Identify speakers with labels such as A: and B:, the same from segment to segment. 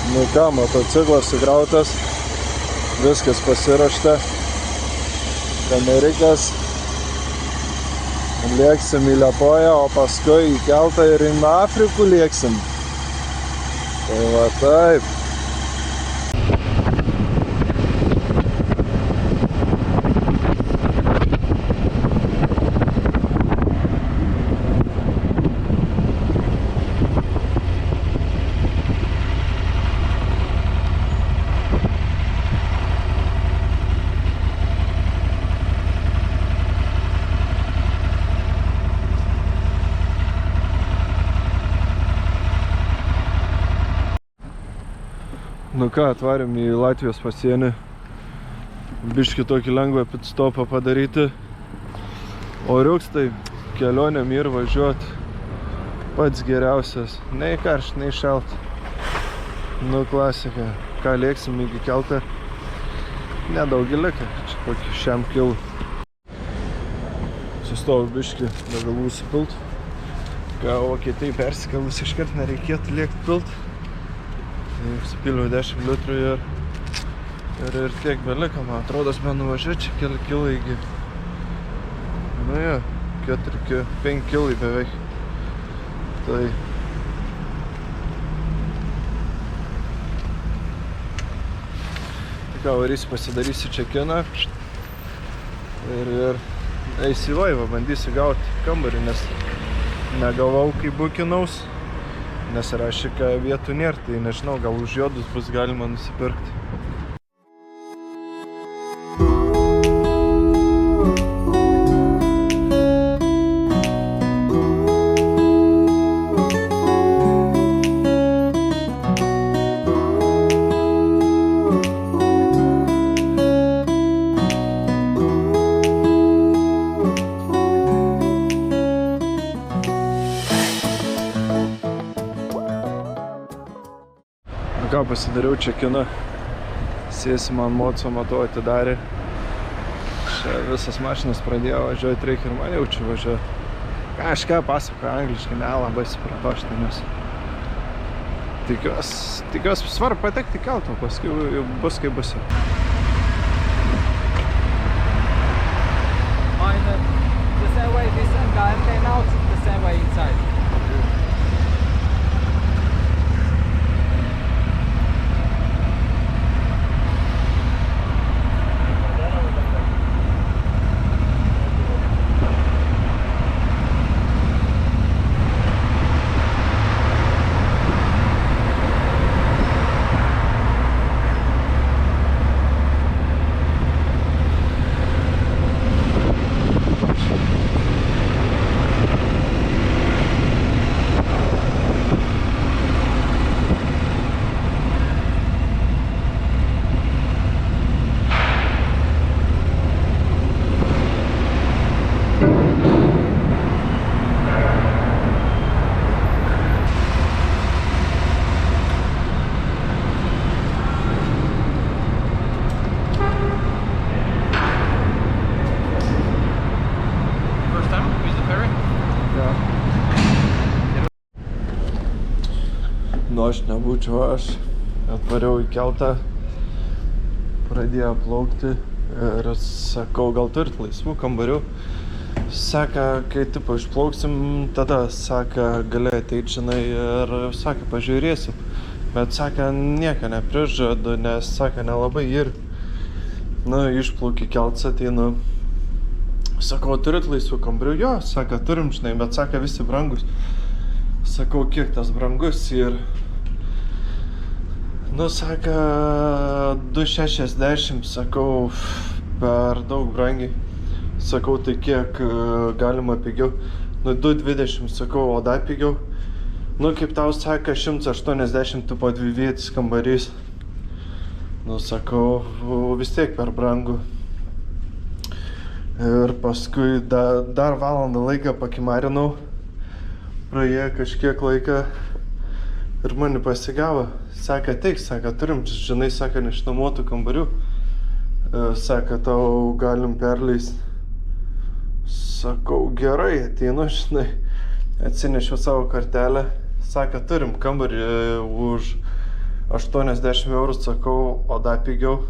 A: Nu ką, motociklas sugrautas, viskas pasiruošta, kamerikas, lėksim į Liepoją, o paskui į keltą ir į Afrikų lėksim. Tai va taip. Nu ką, atvarėm į Latvijos pasienį, biškį tokį lengvą pitstopą padaryti, o riuks tai kelionėm ir važiuot pats geriausias, nei karšt, nei šalt. Nu klasika, ką lėksim iki keltą, nedaugį lika, čia kokį šiam kilų. Sustovu biškį degalų įsipilt, ką Vokietijai persikėlus iškart nereikėtų lėkt pilt. Supiliau 10 litrų ir tiek belika, man atrodo, mes nuvažiuoju čia keli kilai iki, nu jo, 4-5 kilai beveik. Tai ką, varysi, pasidarysi čekiną ir eisi į laivą, bandysi gauti kambarį, nes negavau, kai bukinaus. Nes rašė, kad vietų nėra, tai nežinau, gal už juodus bus galima nusipirkti. Ką, pasidariau čekiną, sėsi man moco matu atidarė. Čia visas mašinas pradėjo važiuoti, reikia ir man jaučiu važiuoti. Kažką pasakoja angliškai, nelabai supratau štai, nes tikiuosi svarbu patekti į keltą, paskui jau bus kaip bus.
B: The same way this guy came out, the same way inside.
A: Nu, aš nebūčiau, aš atvariau į keltą, pradėjo plaukti ir sakau, gal turit laisvų kambarių. Saka, kai tipo išplauksim, tada, saka, gali ateit, žinai, ir saka, pažiūrėsim. Bet, saka, nieko neprižadu, nes, saka, nelabai ir. Nu, išplaukį keltas ateinu. Sakau, turit laisvų kambarių? Jo, saka, turim, žinai, bet, saka, visi brangus. Sakau, kiek tas brangus ir... Nu, saka, 2,60, sakau, per daug brangiai. Sakau, tai kiek galima pigiau? Nu, 2,20, sakau, o dar pigiau? Nu, kaip tau saka, 180 tipo dvivietis kambarys. Nu, sakau, vis tiek per brangu. Ir paskui dar valandą laiką pakimarinau. Praėjo kažkiek laiką ir mane pasigavo. Saka, teik, saka, turim, žinai, saka, neišnuomotų kambarių. Saka, tau galim perleisti. Sakau, gerai, ateinu, žinai, atsinešiau savo kortelę. Saka, turim kambarį už 80 eurų, sakau, o dar pigiau.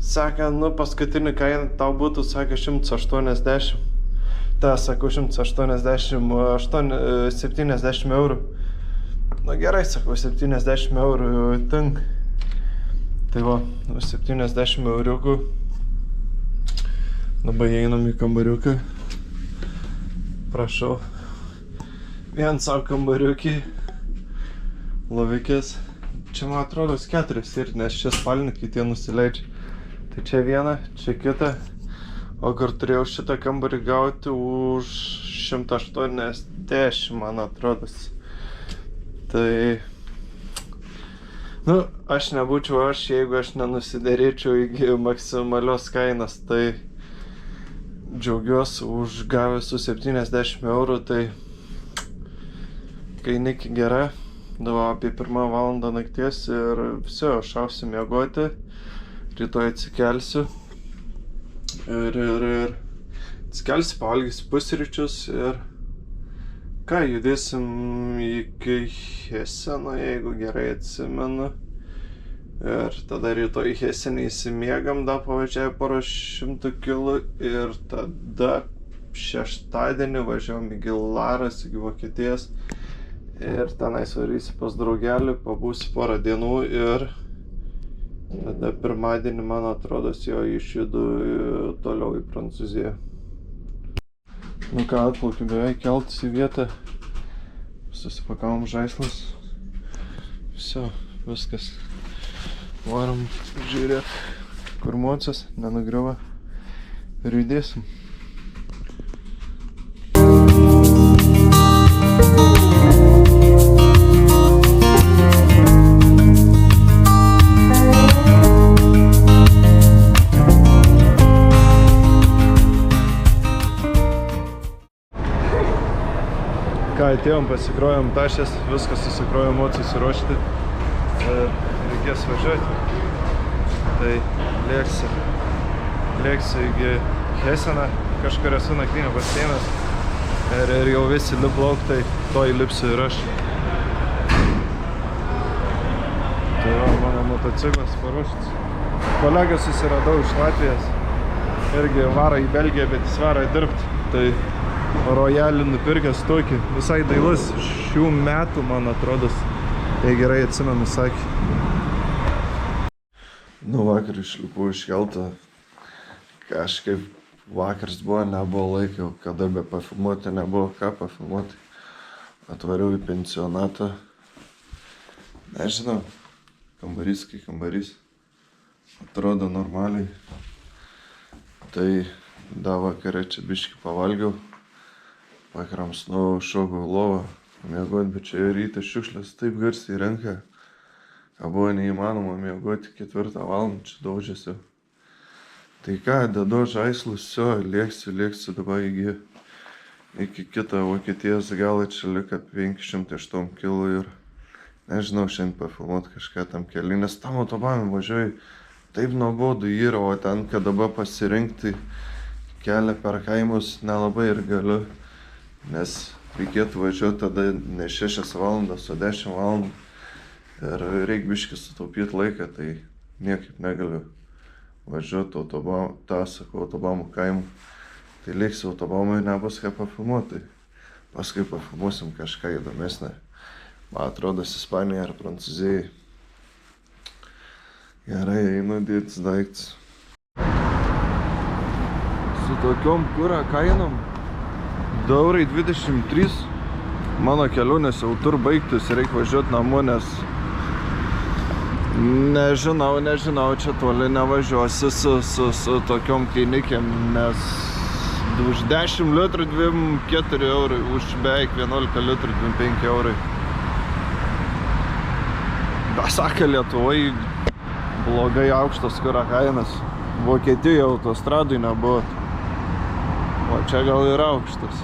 A: Saka, nu paskutinį kainą tau būtų, sakė, 180. Ta, sakau, 70 eurų. Nu gerai, sakau, 70 eurų tink. Tai va, 70 euriukų. Dabar einam į kambariuką. Prašau. Vien savo kambariukį. Lovikės. Čia, man atrodo, 4 ir nes čia spalnikai tie nusileidžia. Tai čia viena, čia kita. O kur turėjau šitą kambarį gauti už 180, man atrodo. Tai... Nu, aš nebūčiau jeigu aš nenusiderėčiau iki maksimalios kainos, tai džiaugiuosi už gavęs su 70 eurų, tai kainikį gera. Dabar apie 1 valandą nakties ir viso, šausiu miegoti. Rytoj atsikelsiu ir atsikelsiu, pavalgysiu pusryčius ir ką, judėsim iki Heseno, jeigu gerai atsimenu. Ir tada rytoj Hesenį įsimiegam, dar pavažiavę porą 100 km ir tada šeštadienį važiavom į Gilaras, į Vokietijas. Ir tenais varysiu pas draugelį, pabūsiu porą dienų ir tada pirmadienį, man atrodo, jo išjudu toliau į Prancūziją. Nu ką, atplaukiu beveik keltis į vietą. Susipakavom žaislus. Viso, viskas. Varom žiūrėt, kur mocas nenugriuva. Ir judėsim. Atėjom, pasikrojom tašės, viskas susikrojom, susiruošti ir reikės važiuoti. Tai lėksiu iki Heseną, kažkur esu naktinio baseinas ir jau visi liplauk, tai to įlipsiu ir aš. Tai va, mano motociklas paruoštas. Kolegą susiradau iš Latvijos, irgi varo į Belgiją, bet jis varo dirbti. Tai Royalį nupirkęs tokį, visai dailus, šių metų, man atrodo, jei gerai atsimenu, sakė. Nu, vakar išlipau iš kelto, kažkaip vakars buvo, nebuvo laikio, kada be pafilmuoti, nebuvo ką pafilmuoti. Atvariau į pensionatą, nežinau, kambarys kai kambarys, atrodo normaliai. Tai da vakarą čia biškį pavalgiau. Vakarams šokau lovą, miegoti, bet čia rytas šiukšlės taip garsiai renka, kad buvo neįmanoma miegoti 4 valandą, čia daužiasi. Tai ką, dedu žaislus, lėksiu dabar iki kitą Vokietijos galą, čia liko 508 km ir nežinau, šiandien pafilmuoti kažką tam keliui, nes tam autobanu važiuoju, taip nuobodu yra, o ten, kad dabar pasirinkti kelią per kaimus, nelabai ir galiu. Nes reikėtų važiuoti tada ne 6 valandas, o 10 valandų. Ir reikia biškį sutaupyti laiką, tai niekaip negaliu važiuoti autobamų kaimu. Tai liksiu autobamui ir nebus ką pafilmuoti. Paskui pafilmuosim kažką įdomesnę. Man atrodo, Ispanija ar Prancūzijai. Gerai, einu dėtis daiktus. Su tokiom kuro kainom 2,23 €. Mano kelionės jau tur baigtis, reikia važiuoti namo, nes nežinau, čia toli nevažiuosi su tokiom kainikėm, nes už 10 litrų 24 €, už beveik 11 litrų 25 €. Da, sakė, Lietuvoje blogai aukštas kuro kainas. Vokietijoje autostradai nebuvo. O čia gal yra aukštas.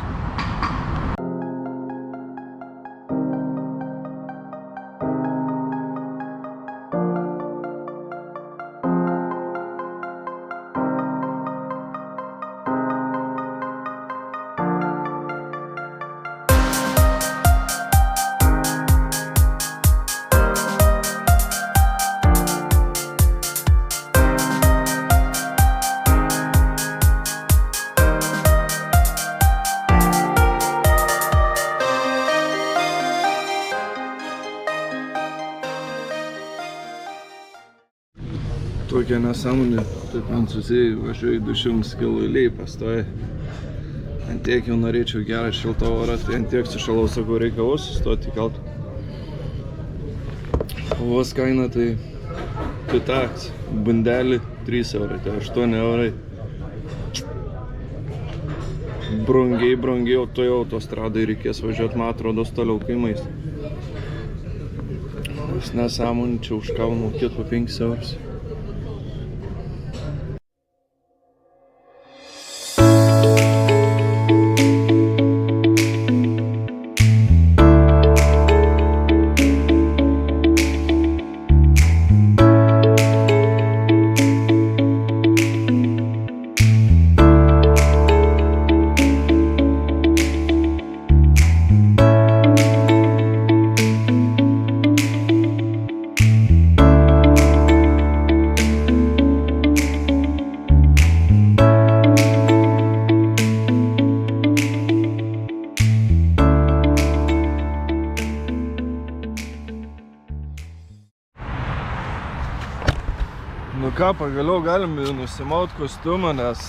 A: Tokia nesąmonė, tai prancūzijai važiuoju 200 km eilėj pastoja. Ant tiek jau norėčiau gerą šiltą orą, tai ant tiek sušalau, sakau, reikia vos sustoti į keltą. Vos kaina tai pitaks, bundelį 3 eurai, tai 8 eurai. Brangiai, o to jau autostradai reikės važiuoti, man atrodo, toliau kaimais. Vis nesąmonė, čia už ką mokėt po 5 eurus. Nu ką, pagaliau galim nusimaut kostiumą, nes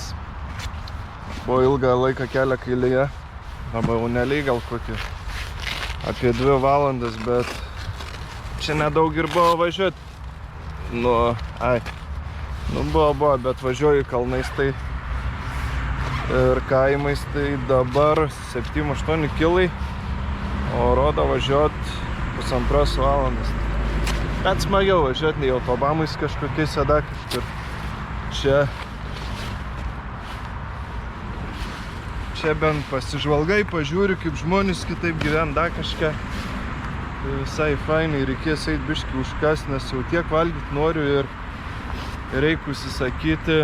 A: buvo ilgą laiką kelią kailyje. Arba jau neliai gal kokį apie 2 valandas, bet čia nedaug ir buvo važiuoti. Buvo, bet važiuoju kalnais tai ir kaimais, tai dabar 7-8 kilai, o rodo važiuoti 1,5 valandas. Bet smagiau važiuoti, nei autobamais kažkokiais sėda kažkur. Čia bent pasižvalgai, pažiūriu, kaip žmonės kitaip gyvena kažką. Tai visai fainai, reikės eit biškį užkast, nes jau tiek valgyti noriu ir reikia užsisakyti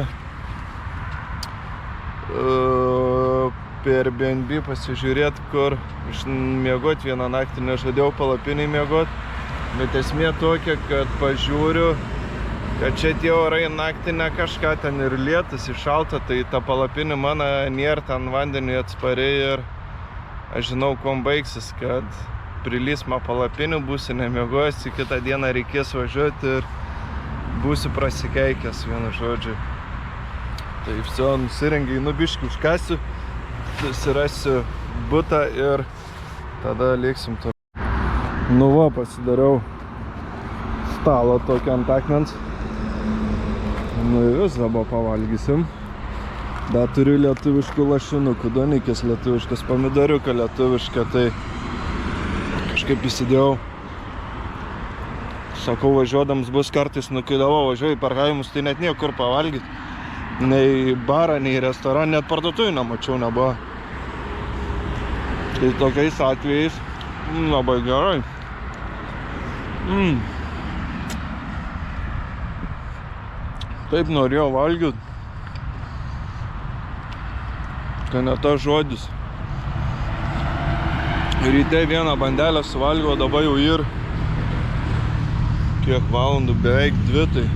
A: per Airbnb pasižiūrėti, kur miegoti vieną naktį, nežadėjau palapiniai miegoti. Bet esmė tokia, kad pažiūriu, kad čia tie orai naktį ne kažką, ten ir lietus, ir šalta, tai ta palapinė mano nėra ten vandeniui atspari ir aš žinau, kuom baigsis, kad prilys man palapinių, būsiu nemiegojęs, kitą dieną reikės važiuoti ir būsiu prasikeikęs, vienu žodžiu. Tai viso, nusirengiai, biškį užkasiu, susirasiu butą ir tada lėksim toliau. Nu va, pasidariau stalą tokį ant akmens. Nu ir vis dabar pavalgysim. Dar turiu lietuviškų lašinukų, donikės lietuviškas, pomidoriuką lietuvišką, tai kažkaip įsidėjau. Sakau, važiuodams bus kartais nukeliavau, važiuoju į parkavimus, tai net niekur pavalgyti. Nei barą, nei restoraną, net parduotuvį nemačiau nebuvo. Tai tokiais atvejais labai gerai. Taip norėjau valgyti, tai ne tas žodis. Ryte vieną bandelę suvalgiau, dabar jau ir kiek valandų, beveik 2,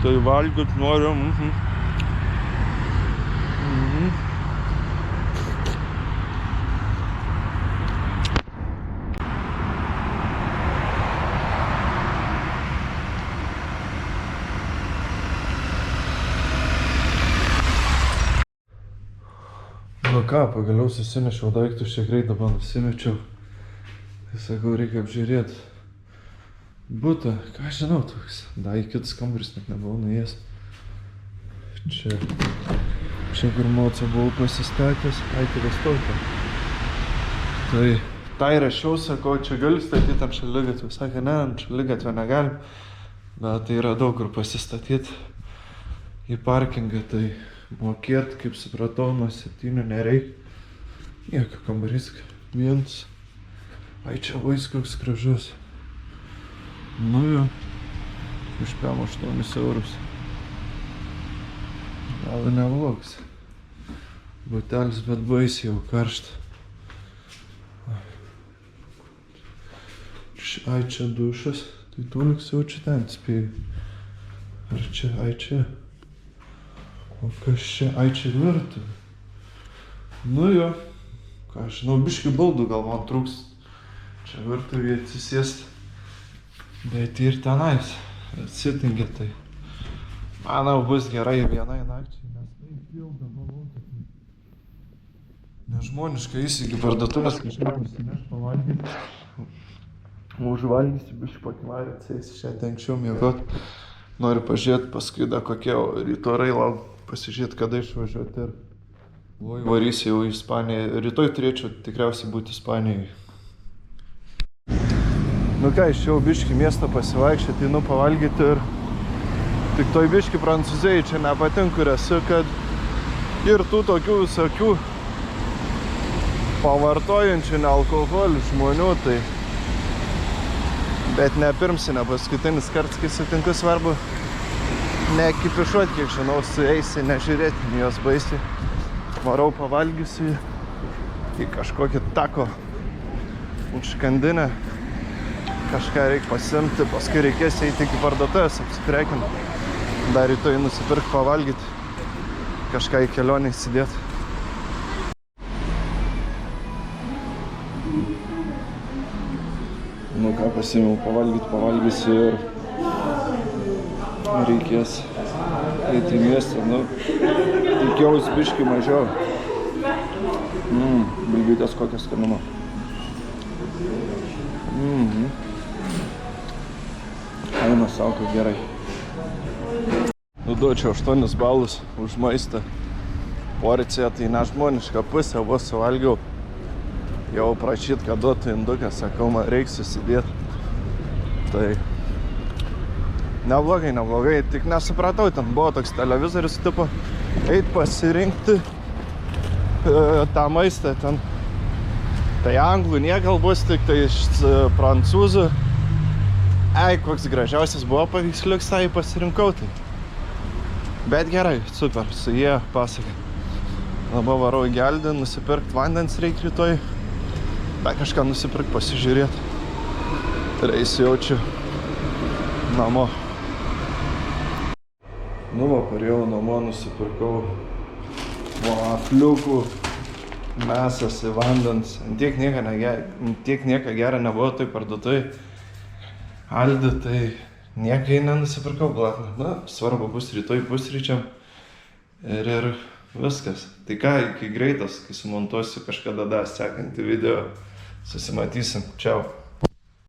A: tai valgyt noriu. Nu ką, pagaliau susinešiau daiktus, čia greit dabar nusimečiau. Tai sakau, reikia apžiūrėti butą, ką aš žinau toks. Da, į kitus kambaris net nebuvau nuėjęs. Čia kur moco buvau pasistatęs, aikėlės tautą. Tai rašiau, sakau, čia gali statyti ant šaligatvio. Sakė, ne, ant šaligatvio negalim. Bet tai yra daug kur pasistatyti į parkingą, tai mokėt, kaip supratau, nuo 7 nereik. Nieko kambarys vienas. Ai, čia vais koks gražus. Nu jo, už 8 eurus. Gal nevlogs. Butelis, bet baisiai jau karšta. Ai, čia dušas. Tai tuliks jau čia ten spėjau. Ar čia, ai čia. O kas čia? Ai, čia virtuvė. Nu jo. Ką aš žinau, biškį baldų gal man trūks. Čia virtuvėje atsisėsti. Bet ir tenais atsitingia, tai manau bus gerai vienai nakčiai, nes tai pilda balaukia. Nežmoniškai įsigi parduotuvės kažką parsineš pavalgyti. Užvalgysi, biškį pakivarį, atsėsi šiandien anksčiau miegot. Noriu pažiūrėti paskui dar kokie ryto orai, pasižiūrėti kada išvažiuoti ir varysi jau į Ispaniją. Rytoj turėčiau tikriausiai būti Ispanijoje. Nu ką, išėjau biškį miestą pasivaikščioti, einu pavalgyti ir tik toj biškį Prancūzijai čia nepatinku, kur esu, kad ir tų tokių visokių pavartojančių nealkoholį žmonių, tai bet nepirmsi, ne paskutinis kartas, kai sutinku, svarbu nekipišuoti, kiek žinau, su eisi, nežiūrėti, jos baisiai. Varau pavalgysiu į kažkokį tako užkandinę. Kažką reikia pasimti, paskui reikės eiti iki parduotuvės, apsiprekinti. Dar rytoj nusipirkti pavalgyti, kažką į kelionę įsidėti. Nu ką, pasiėmiau pavalgysiu ir reikės eiti į miestą. Nu, tikėjausi biškį mažiau. Bulvytės kokios skanumo. Eina savo, kaip gerai. Duočiau 8 balus už maistą. Porcija tai nežmoniška, pusę vos suvalgiau. Jau prašyt, kad duotų induką, sakau, man reiks susidėti. Tai neblogai, tik nesupratau, ten buvo toks televizorius tipo, eit pasirinkti tą maistą ten. Tai anglų nekalbos, tik tai iš prancūzų. Koks gražiausias buvo paveiksliuks, tai pasirinkau tai. Bet gerai, super, su jie pasakė. Dabar varau į Geldį, nusipirkti vandens reikia rytoj. Bet kažką nusipirkti, pasižiūrėti. Ir įsijaučiu namo. Nu va, parėjau namo, nusipirkau vafliukų, mesas į vandens. Tiek nieko gero nebuvo toj parduotuvėj. Aldi, tai niekai nenusipirkau blatną. Na, svarbu bus rytoj pusryčiam. Ir viskas. Tai ką, iki greitos, kai sumontuosiu kažkada sekantį video. Susimatysim. Čiau.